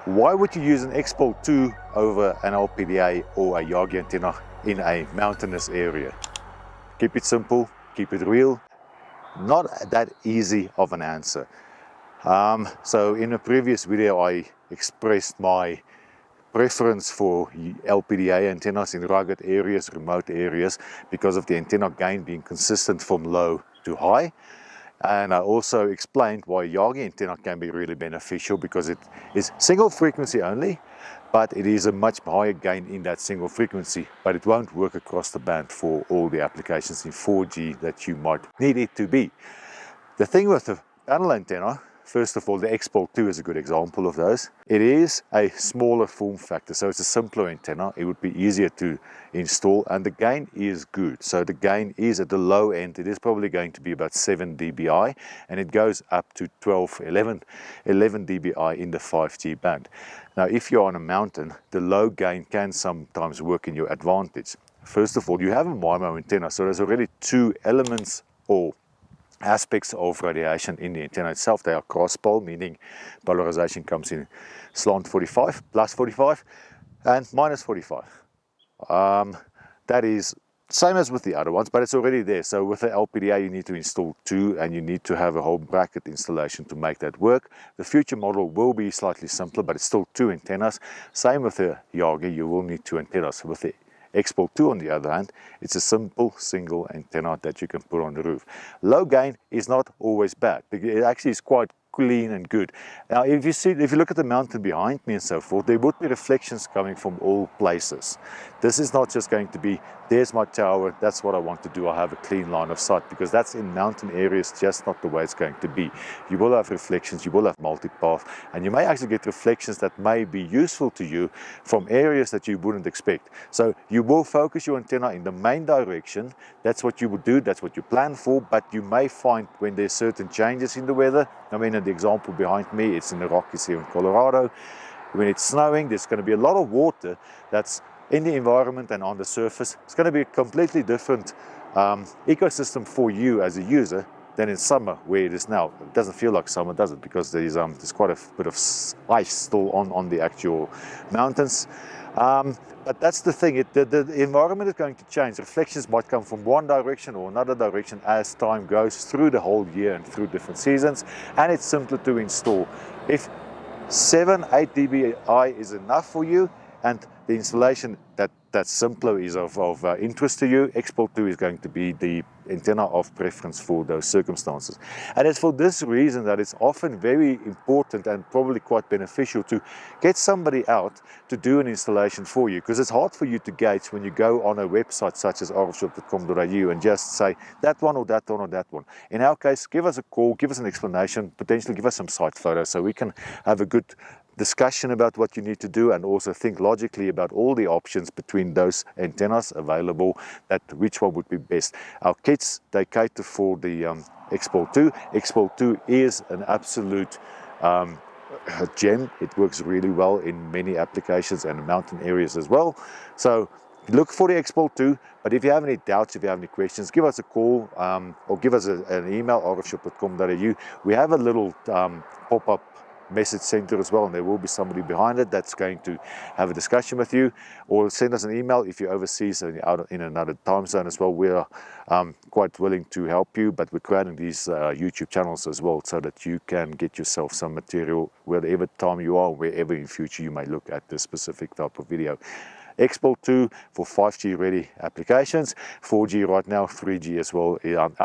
Why would you use an XPOL-2 over an LPDA or a Yagi antenna in a mountainous area? Keep it simple, keep it real. Not that easy of an answer. So in a previous video I expressed my preference for LPDA antennas in rugged areas, remote areas, because of the antenna gain being consistent from low to high. And I also explained why Yagi antenna can be really beneficial, because it is single frequency only, but it is a much higher gain in that single frequency, but it won't work across the band for all the applications in 4G that you might need it to be. The thing with the panel antenna, first of all, the XPOL-2 is a good example of those. It is a smaller form factor, so it's a simpler antenna. It would be easier to install, and the gain is good. So the gain is at the low end. It is probably going to be about 7 dBi, and it goes up to 11 dBi in the 5G band. Now, if you're on a mountain, the low gain can sometimes work in your advantage. First of all, you have a MIMO antenna, so there's already two elements or aspects of radiation in the antenna itself. They are cross-pol, meaning polarization comes in slant 45, plus 45, and minus 45. That is same as with the other ones, but it's already there. So with the LPDA you need to install two, and you need to have a whole bracket installation to make that work. The future model will be slightly simpler, but it's still two antennas. Same with the Yagi, you will need two antennas. With the XPOL-2 on the other hand, it's a simple single antenna that you can put on the roof. Low gain is not always bad. It actually is quite clean and good. Now if you look at the mountain behind me and so forth, there would be reflections coming from all places. This is not just going to be, there's my tower, that's what I want to do, I have a clean line of sight, because that's in mountain areas just not the way it's going to be. You will have reflections, you will have multipath, and you may actually get reflections that may be useful to you from areas that you wouldn't expect. So you will focus your antenna in the main direction. That's what you would do, that's what you plan for, but you may find when there's certain changes in the weather. I mean, in the example behind me, it's in the Rockies here in Colorado. When it's snowing, there's going to be a lot of water that's in the environment and on the surface. It's going to be a completely different ecosystem for you as a user than in summer where it is now. It doesn't feel like summer, does it? Because there's quite a bit of ice still on the actual mountains. But that's the thing, the environment is going to change. Reflections might come from one direction or another direction as time goes through the whole year and through different seasons, and it's simpler to install. If 7-8 dBi is enough for you, and the installation that's simpler is of interest to you, XPOL-2 is going to be the antenna of preference for those circumstances. And it's for this reason that it's often very important and probably quite beneficial to get somebody out to do an installation for you, because it's hard for you to gauge when you go on a website such as rfshop.com.au and just say that one or that one or that one. In our case, give us a call, give us an explanation, potentially give us some site photos so we can have a good discussion about what you need to do, and also think logically about all the options between those antennas available, that which one would be best. Our kits, they cater for the XPOL-2. XPOL-2 is an absolute gem. It works really well in many applications and mountain areas as well. So look for the XPOL-2, but if you have any doubts, if you have any questions, give us a call or give us an email, rfshop.com.au. We have a little pop-up message center as well, and there will be somebody behind it that's going to have a discussion with you, or send us an email if you're overseas and out in another time zone as well. We're quite willing to help you, but we're creating these YouTube channels as well so that you can get yourself some material wherever time you are, wherever in future you may look at this specific type of video. XPOL-2 for 5G ready applications, 4G right now, 3G as well.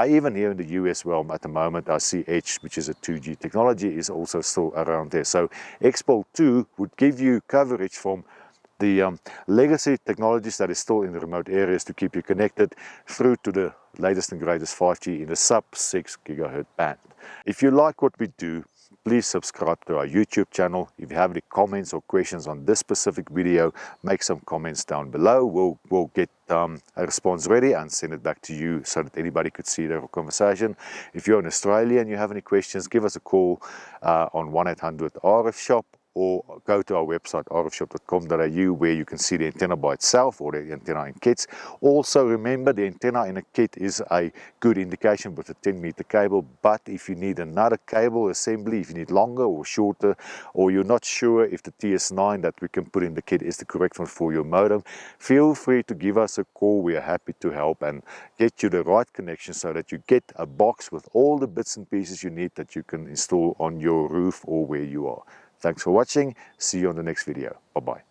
Even here in the US realm at the moment, I see Edge, which is a 2G technology, is also still around there. So XPOL-2 would give you coverage from the legacy technologies that is still in the remote areas to keep you connected through to the latest and greatest 5G in the sub 6 GHz band. If you like what we do, please subscribe to our YouTube channel. If you have any comments or questions on this specific video, make some comments down below. We'll get a response ready and send it back to you so that anybody could see the conversation. If you're in Australia and you have any questions, give us a call on 1-800-RF-SHOP, or go to our website rfshop.com.au, where you can see the antenna by itself or the antenna in kits. Also remember, the antenna in a kit is a good indication with a 10-meter cable, but if you need another cable assembly, if you need longer or shorter, or you're not sure if the TS9 that we can put in the kit is the correct one for your modem, feel free to give us a call. We are happy to help and get you the right connection so that you get a box with all the bits and pieces you need that you can install on your roof or where you are. Thanks for watching. See you on the next video. Bye-bye.